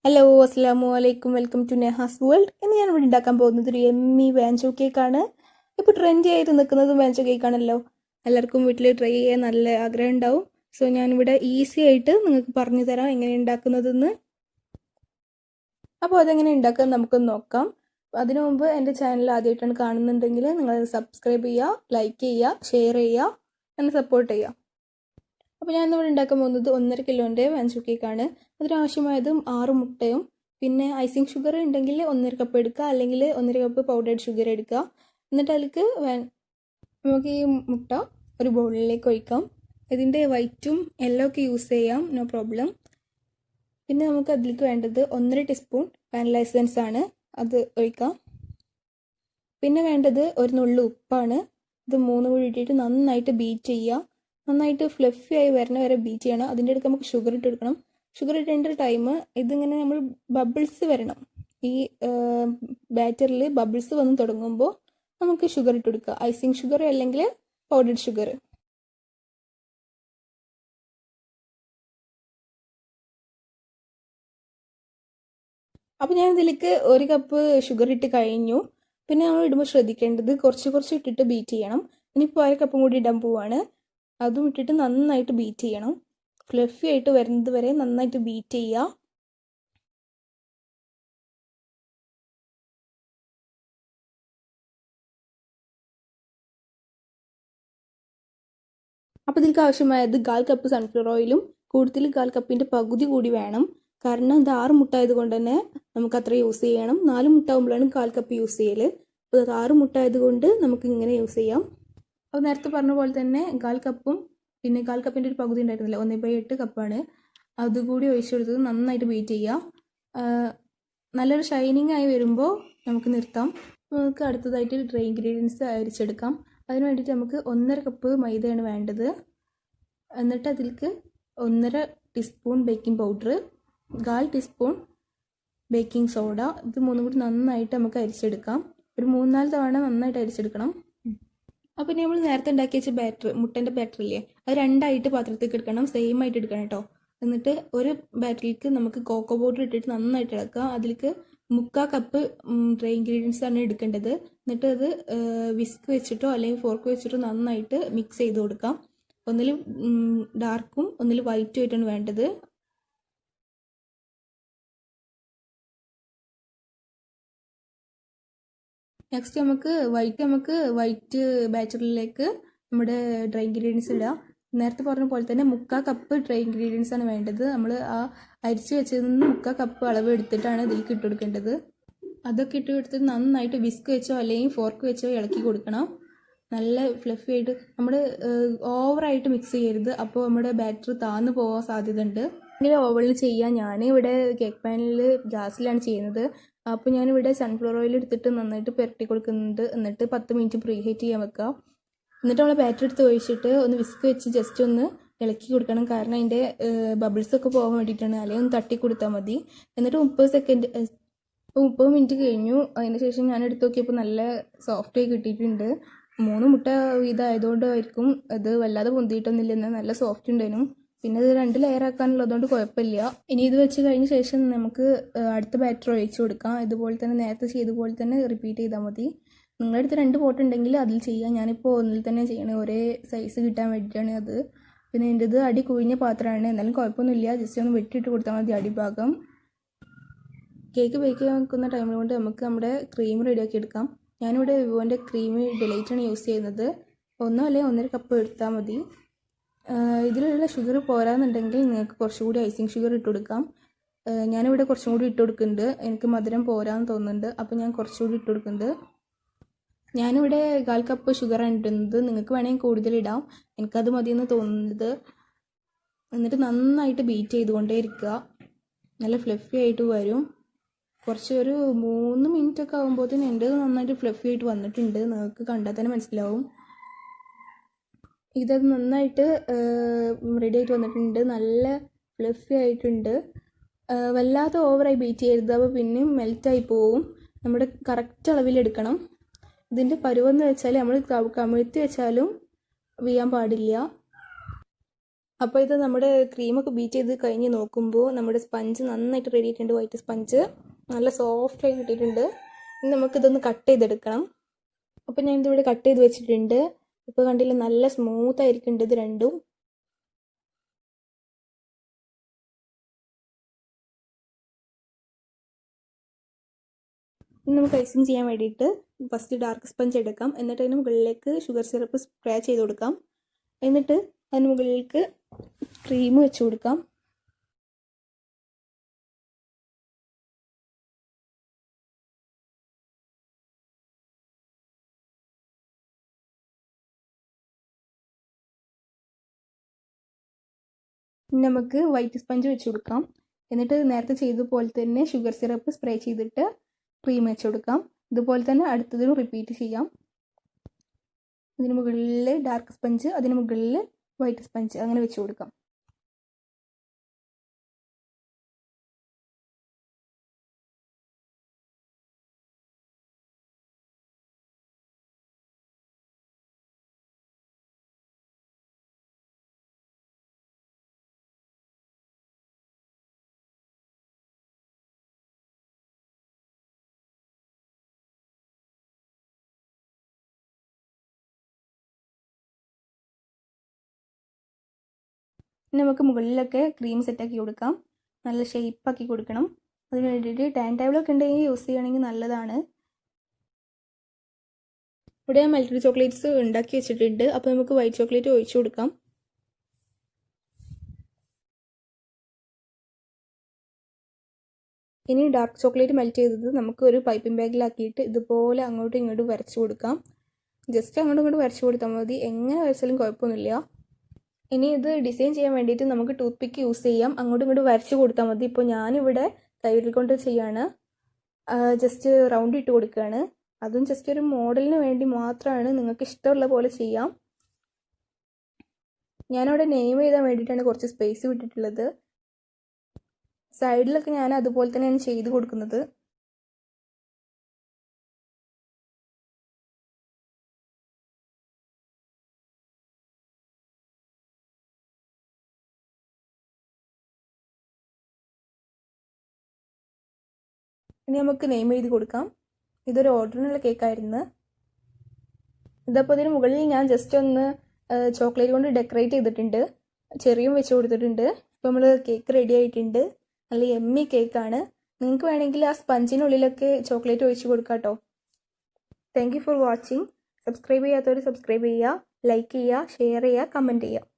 Hello അസ്സാമു അലൈക്കും, welcome to Nahas world. ഇന്ന് ഞാൻ ഇവിടെ ഉണ്ടാക്കാൻ പോകുന്നത് ഒരു എമ്മി വാഞ്ചോ കേക്കാണ്. ഇപ്പോൾ ട്രെൻഡി ആയിട്ട് നിൽക്കുന്നത് വാഞ്ചോ കേക്കാണല്ലോ. എല്ലാവർക്കും വീട്ടിൽ ട്രൈ ചെയ്യാൻ നല്ല ആഗ്രഹം ഉണ്ടാവും. സോ ഞാനിവിടെ ഈസി ആയിട്ട് നിങ്ങൾക്ക് പറഞ്ഞു തരാം എങ്ങനെ ഉണ്ടാക്കുന്നതെന്ന്. അപ്പോൾ അതെങ്ങനെ ഉണ്ടാക്കാൻ നമുക്കൊന്ന് നോക്കാം. അതിനു മുമ്പ് എൻ്റെ ചാനൽ ആദ്യമായിട്ടാണ് കാണുന്നുണ്ടെങ്കിൽ നിങ്ങൾ സബ്സ്ക്രൈബ് ചെയ്യുക, ലൈക്ക് ചെയ്യുക, ഷെയർ ചെയ്യുക, എന്നെ സപ്പോർട്ട് ചെയ്യുക. അപ്പോൾ ഞാൻ ഇന്നിവിടെ ഉണ്ടാക്കാൻ പോകുന്നത് 1.5 കിലോൻ്റെ വാഞ്ചോ കേക്കാണ്. അതിനാവശ്യമായത് 6 മുട്ടയും പിന്നെ ഐസിങ് ഷുഗർ ഉണ്ടെങ്കിൽ 1.5 കപ്പ് എടുക്കുക, അല്ലെങ്കിൽ 1.5 കപ്പ് പൗഡേർഡ് ഷുഗർ എടുക്കുക. എന്നിട്ട് അതിലേക്ക് നമുക്ക് ഈ മുട്ട ഒരു ബൗളിലേക്ക് ഒഴിക്കാം. ഇതിൻ്റെ വൈറ്റും യെല്ലോ ഒക്കെ യൂസ് ചെയ്യാം, നോ പ്രോബ്ലം. പിന്നെ നമുക്ക് അതിലേക്ക് വേണ്ടത് 1.5 ടീസ്പൂൺ വാനില എസൻസ് ആണ്, അത് ഒഴിക്കാം. പിന്നെ വേണ്ടത് ഒരു നുള്ളു ഉപ്പാണ്. ഇത് 3 കൂടി ഇട്ടിട്ട് നന്നായിട്ട് ബീറ്റ് ചെയ്യുക. നന്നായിട്ട് ഫ്ലഫി ആയി വരുന്ന വരെ ബീറ്റ് ചെയ്യണം. അതിൻ്റെ ഇടയ്ക്ക് നമുക്ക് ഷുഗർ ഇട്ട് കൊടുക്കണം. ഷുഗർ ഇട്ടേണ്ട ടൈം ഇതിങ്ങനെ നമ്മൾ ബബിൾസ് വരണം. ഈ ബാറ്ററിൽ ബബിൾസ് വന്ന് തുടങ്ങുമ്പോൾ നമുക്ക് ഷുഗർ ഇട്ട് കൊടുക്കുക. ഐസിങ് ഷുഗർ അല്ലെങ്കിൽ പൗഡർഡ് ഷുഗർ. അപ്പോൾ ഞാൻ ഇതിലേക്ക് 1 കപ്പ് ഷുഗർ ഇട്ട് കഴിഞ്ഞു. പിന്നെ നമ്മൾ ഇടുമ്പോൾ ശ്രദ്ധിക്കേണ്ടത് കുറച്ച് ഇട്ടിട്ട് ബീറ്റ് ചെയ്യണം. ഇനിയിപ്പോൾ 1 കപ്പും കൂടി ഇടാൻ പോവാണ്. അതും ഇട്ടിട്ട് നന്നായിട്ട് ബീറ്റ് ചെയ്യണം. ഫ്ലഫി ആയിട്ട് വരുന്നത് വരെ നന്നായിട്ട് ബീറ്റ് ചെയ്യുക. അപ്പോൾ ഇതിലേക്ക് ആവശ്യമായത് 1/4 കപ്പ് സൺഫ്ലവർ ഓയിലും കൂടുതൽ 1/4 കപ്പിൻ്റെ പകുതി കൂടി വേണം. കാരണം ഇത് 6 മുട്ട ആയതുകൊണ്ട് തന്നെ നമുക്ക് അത്ര യൂസ് ചെയ്യണം. 4 മുട്ട ആകുമ്പോഴാണ് 1/4 കപ്പ് യൂസ് ചെയ്യൽ. അപ്പോൾ അത് 6 മുട്ട ആയതുകൊണ്ട് നമുക്ക് ഇങ്ങനെ യൂസ് ചെയ്യാം. അപ്പോൾ നേരത്തെ പറഞ്ഞ പോലെ തന്നെ 1/4 കപ്പും പിന്നെ 1/4 കപ്പിൻ്റെ ഒരു പകുതി ഉണ്ടായിരുന്നില്ല, 1/8 കപ്പാണ്. അതുകൂടി ഒഴിച്ചെടുത്തത് നന്നായിട്ട് ബീറ്റ് ചെയ്യുക. നല്ലൊരു ഷൈനിങ് ആയി വരുമ്പോൾ നമുക്ക് നിർത്താം. നമുക്ക് അടുത്തതായിട്ട് ഡ്രൈ ഇൻഗ്രീഡിയൻസ് അരിച്ചെടുക്കാം. അതിന് വേണ്ടിയിട്ട് നമുക്ക് 1.5 കപ്പ് മൈദയാണ് വേണ്ടത്. എന്നിട്ട് അതിലേക്ക് 1.5 teaspoon baking powder, 1/4 teaspoon baking soda, ഇത് 3 കൂടി നന്നായിട്ട് നമുക്ക് അരിച്ചെടുക്കാം. ഒരു 3-4 തവണ നന്നായിട്ട് അരിച്ചെടുക്കണം. അപ്പോൾ നമ്മൾ നേരത്തെ ഉണ്ടാക്കി വെച്ച ബാറ്റർ, മുട്ടൻ്റെ ബാറ്റർ ഇല്ലേ, അത് 2ആയിട്ട് പാത്രത്തേക്ക് എടുക്കണം, സെയിം ആയിട്ട് എടുക്കണം കേട്ടോ. എന്നിട്ട് ഒരു ബാറ്ററിലേക്ക് നമുക്ക് കോക്കോ പൗഡർ ഇട്ടിട്ട് നന്നായിട്ട് ഇളക്കുക. അതിലേക്ക് 3/4 കപ്പ് ഡ്രൈ ഇൻഗ്രീഡിയൻസ് ആണ് എടുക്കേണ്ടത്. എന്നിട്ട് അത് വിസ്ക് വെച്ചിട്ടോ അല്ലെങ്കിൽ ഫോർക്ക് വെച്ചിട്ടോ നന്നായിട്ട് മിക്സ് ചെയ്ത് കൊടുക്കാം. ഒന്നിൽ ഡാർക്കും ഒന്നിൽ വൈറ്റും ആയിട്ടാണ് വേണ്ടത്. നെക്സ്റ്റ് നമുക്ക് വൈറ്റ് ബാറ്ററിലേക്ക് നമ്മുടെ ഡ്രൈ ഇൻഗ്രീഡിയൻസ് ഇടാം. നേരത്തെ പറഞ്ഞ പോലെ തന്നെ 3/4 കപ്പ് ഡ്രൈ ഇൻഗ്രീഡിയൻസ് ആണ് വേണ്ടത്. നമ്മൾ ആ അരിച്ച് വെച്ചതിൽ നിന്ന് 3/4 കപ്പ് അളവ് എടുത്തിട്ടാണ് ഇതിലേക്ക് ഇട്ട് കൊടുക്കേണ്ടത്. അതൊക്കെ ഇട്ട് കൊടുത്തിട്ട് നന്നായിട്ട് വിസ്ക് വെച്ചോ അല്ലെങ്കിൽ ഫോർക്ക് വെച്ചോ ഇളക്കി കൊടുക്കണം. നല്ല ഫ്ലഫി ആയിട്ട്, നമ്മൾ ഓവറായിട്ട് മിക്സ് ചെയ്യരുത്, അപ്പോൾ നമ്മുടെ ബാറ്റർ താന്ന് പോകാൻ സാധ്യത ഉണ്ട്. ഇങ്ങനെ ഓവനിൽ ചെയ്യാൻ ഞാനിവിടെ കേക്ക് പാനിൽ ഗ്യാസിലാണ് ചെയ്യുന്നത്. അപ്പോൾ ഞാനിവിടെ സൺഫ്ലവർ ഓയിൽ എടുത്തിട്ട് നന്നായിട്ട് പുരട്ടി കൊടുക്കുന്നുണ്ട്. എന്നിട്ട് 10 മിനിറ്റ് പ്രീ ഹീറ്റ് ചെയ്യാൻ വെക്കുക. എന്നിട്ട് നമ്മൾ ബാറ്റർ എടുത്ത് ഒഴിച്ചിട്ട് ഒന്ന് വിസ്ക് വെച്ച് ജസ്റ്റ് ഒന്ന് ഇളക്കി കൊടുക്കണം. കാരണം അതിൻ്റെ ബബിൾസൊക്കെ പോകാൻ വേണ്ടിയിട്ടാണ്. അല്ലെങ്കിൽ ഒന്ന് തട്ടി കൊടുത്താൽ മതി. എന്നിട്ട് 30 മിനിറ്റ് കഴിഞ്ഞു. അതിന് ശേഷം ഞാൻ എടുത്ത് നോക്കിയപ്പോൾ നല്ല സോഫ്റ്റായി കിട്ടിയിട്ടുണ്ട്. 3 മുട്ട വീതമായതുകൊണ്ടായിരിക്കും ഇത് വല്ലാതെ പൊന്തിയിട്ടൊന്നുമില്ല, നല്ല സോഫ്റ്റ് ഉണ്ടായിരുന്നു. പിന്നെ ഇത് 2 ലെയർ ആക്കാനുള്ളതുകൊണ്ട് കുഴപ്പമില്ല. ഇനി ഇത് വെച്ച് കഴിഞ്ഞ ശേഷം നമുക്ക് അടുത്ത ബാറ്റർ ഒഴിച്ചു കൊടുക്കാം. ഇതുപോലെ തന്നെ നേരത്തെ ചെയ്തതുപോലെ തന്നെ റിപ്പീറ്റ് ചെയ്താൽ മതി. നിങ്ങളുടെ അടുത്ത് 2 പോട്ട് ഉണ്ടെങ്കിൽ അതിൽ ചെയ്യാം. ഞാനിപ്പോൾ ഒന്നിൽ തന്നെ ചെയ്യണേ, ഒരേ സൈസ് കിട്ടാൻ വേണ്ടിയിട്ടാണ് അത്. പിന്നെ എൻ്റെ ഇത് അടി കുഴിഞ്ഞ പാത്രമാണ്, എന്നാലും കുഴപ്പമൊന്നുമില്ല. ജസ്റ്റ് ഒന്ന് വെട്ടിയിട്ട് കൊടുത്താൽ മതി അടിഭാഗം. കേക്ക് ബേക്ക് ചെയ്യാൻ വെക്കുന്ന ടൈമിൽ കൊണ്ട് നമുക്ക് നമ്മുടെ ക്രീം റെഡിയാക്കി എടുക്കാം. ഞാനിവിടെ വിവോൻ്റെ ക്രീം ഡിലൈറ്റാണ് യൂസ് ചെയ്യുന്നത്. 1 അല്ലെങ്കിൽ 1.5 കപ്പ് എടുത്താൽ മതി. ഇതിലുള്ള ഷുഗർ പോരാന്നുണ്ടെങ്കിൽ നിങ്ങൾക്ക് കുറച്ചുകൂടി ഐസിങ് ഷുഗർ ഇട്ട് കൊടുക്കാം. ഞാനിവിടെ കുറച്ചും കൂടി ഇട്ട് കൊടുക്കുന്നുണ്ട്. എനിക്ക് മധുരം പോരാന്ന് തോന്നുന്നുണ്ട്, അപ്പോൾ ഞാൻ കുറച്ചുകൂടി ഇട്ട് കൊടുക്കുന്നുണ്ട്. ഞാനിവിടെ 1/4 കപ്പ് ഷുഗറാണ് ഇടുന്നത്. നിങ്ങൾക്ക് വേണമെങ്കിൽ കൂടുതലിടാം, എനിക്കത് മതിയെന്ന് തോന്നുന്നത്. എന്നിട്ട് നന്നായിട്ട് ബീറ്റ് ചെയ്തുകൊണ്ടേ ഇരിക്കുക. നല്ല ഫ്ലഫി ആയിട്ട് വരും. ഒരു 3 മിനിറ്റ് ഒക്കെ ആകുമ്പോഴത്തേനും എൻ്റെ നന്നായിട്ട് ഫ്ലഫി ആയിട്ട് വന്നിട്ടുണ്ട്. നിങ്ങൾക്ക് കണ്ടാൽ തന്നെ മനസ്സിലാവും. ഇതത് നന്നായിട്ട് റെഡി ആയിട്ട് വന്നിട്ടുണ്ട്. നല്ല ഫ്ലഫി ആയിട്ടുണ്ട്. വല്ലാതെ ഓവറായി ബീറ്റ് ചെയ്യരുത്, അപ്പോൾ പിന്നെയും മെൽറ്റായി പോവും. നമ്മുടെ കറക്റ്റ് അളവിലെടുക്കണം. ഇതിൻ്റെ പരുവെന്ന് വെച്ചാൽ നമ്മൾ കമിഴ്ത്തി വെച്ചാലും വീഴാൻ പാടില്ല. അപ്പോൾ ഇത് നമ്മുടെ ക്രീമൊക്കെ ബീറ്റ് ചെയ്ത് കഴിഞ്ഞ് നോക്കുമ്പോൾ നമ്മുടെ സ്പഞ്ച് നന്നായിട്ട് റെഡി ആയിട്ടുണ്ട്. വൈറ്റ് സ്പഞ്ച് നല്ല സോഫ്റ്റായി കിട്ടിയിട്ടുണ്ട്. ഇനി നമുക്കിതൊന്ന് കട്ട് ചെയ്തെടുക്കണം. അപ്പോൾ ഞാൻ ഇതിവിടെ കട്ട് ചെയ്ത് വെച്ചിട്ടുണ്ട്. ഇപ്പോൾ കണ്ടില്ല, നല്ല സ്മൂത്ത് ആയിരിക്കുന്നുണ്ട് ഇത് രണ്ടും. ഇനി നമുക്ക് ഐസിങ് ചെയ്യാൻ വേണ്ടിയിട്ട് ഫസ്റ്റ് ഡാർക്ക് സ്പഞ്ച് എടുക്കാം. എന്നിട്ട് അതിന് മുകളിലേക്ക് ഷുഗർ സിറപ്പ് സ്പ്രേ ചെയ്ത് കൊടുക്കാം. എന്നിട്ട് അതിന് മുകളിലേക്ക് ക്രീം വെച്ച് കൊടുക്കാം. ഇനി നമുക്ക് വൈറ്റ് സ്പഞ്ച് വെച്ച് കൊടുക്കാം. എന്നിട്ട് നേരത്തെ ചെയ്തതുപോലെ തന്നെ ഷുഗർ സിറപ്പ് സ്പ്രേ ചെയ്തിട്ട് ക്രീം വെച്ച് കൊടുക്കാം. ഇതുപോലെ തന്നെ അടുത്തതിനും റിപ്പീറ്റ് ചെയ്യാം. ഇതിന് മുകളിൽ ഡാർക്ക് സ്പഞ്ച്, അതിന് മുകളിൽ വൈറ്റ് സ്പഞ്ച്, അങ്ങനെ വെച്ച് കൊടുക്കാം. ഇനി നമുക്ക് മുകളിലൊക്കെ ക്രീം സെറ്റാക്കി കൊടുക്കാം. നല്ല ഷേപ്പാക്കി കൊടുക്കണം. അതിന് വേണ്ടിയിട്ട് ടേൺ ടേബിളൊക്കെ ഉണ്ടെങ്കിൽ യൂസ് ചെയ്യുകയാണെങ്കിൽ നല്ലതാണ്. ഇവിടെ ഞാൻ മെൽറ്റഡ് ചോക്ലേറ്റ്സ് ഉണ്ടാക്കി വെച്ചിട്ടുണ്ട്. അപ്പോൾ നമുക്ക് വൈറ്റ് ചോക്ലേറ്റ് ഒഴിച്ചു കൊടുക്കാം. ഇനി ഡാർക്ക് ചോക്ലേറ്റ് മെൽറ്റ് ചെയ്തത് നമുക്ക് ഒരു പൈപ്പിംഗ് ബാഗിലാക്കിയിട്ട് ഇതുപോലെ അങ്ങോട്ടും ഇങ്ങോട്ടും വരച്ചു കൊടുക്കാം. ജസ്റ്റ് അങ്ങോട്ടും ഇങ്ങോട്ടും വരച്ചു കൊടുത്താൽ മതി. എങ്ങനെ വരച്ചാലും കുഴപ്പമൊന്നുമില്ല. ഇനി ഇത് ഡിസൈൻ ചെയ്യാൻ വേണ്ടിയിട്ട് നമുക്ക് ടൂത്ത് പിക്ക് യൂസ് ചെയ്യാം. അങ്ങോട്ടും ഇങ്ങോട്ടും വരച്ച് കൊടുത്താൽ മതി. ഇപ്പോൾ ഞാനിവിടെ കയ്യിൽ കൊണ്ട് ചെയ്യാണ്. ജസ്റ്റ് റൗണ്ട് ഇട്ട് കൊടുക്കുകയാണ്. അതും ജസ്റ്റ് ഒരു മോഡലിന് വേണ്ടി മാത്രമാണ്. നിങ്ങൾക്ക് ഇഷ്ടമുള്ള പോലെ ചെയ്യാം. ഞാനവിടെ നെയിം എഴുതാൻ വേണ്ടിയിട്ടാണ് കുറച്ച് സ്പേസ് വിട്ടിട്ടുള്ളത്. സൈഡിലൊക്കെ ഞാൻ അതുപോലെ തന്നെയാണ് ചെയ്ത് കൊടുക്കുന്നത്. ഇനി നമുക്ക് നെയിം എഴുതി കൊടുക്കാം. ഇതൊരു ഓർഡറിനുള്ള കേക്കായിരുന്നു. ഇതപ്പോൾ ഇതിന് മുകളിൽ ഞാൻ ജസ്റ്റ് ഒന്ന് ചോക്ലേറ്റ് കൊണ്ട് ഡെക്കറേറ്റ് ചെയ്തിട്ടുണ്ട്. ചെറിയും വെച്ച് കൊടുത്തിട്ടുണ്ട്. ഇപ്പോൾ നമ്മൾ കേക്ക് റെഡി ആയിട്ടുണ്ട്. നല്ല യമ്മി കേക്കാണ്. നിങ്ങൾക്ക് വേണമെങ്കിൽ ആ സ്പഞ്ചിനുള്ളിലൊക്കെ ചോക്ലേറ്റ് ഒഴിച്ച് കൊടുക്കാം കേട്ടോ. Thank you for watching. Subscribe ചെയ്യാത്തവർ സബ്സ്ക്രൈബ് ചെയ്യുക, ലൈക്ക് ചെയ്യുക, ഷെയർ ചെയ്യുക, കമൻറ്റ് ചെയ്യുക.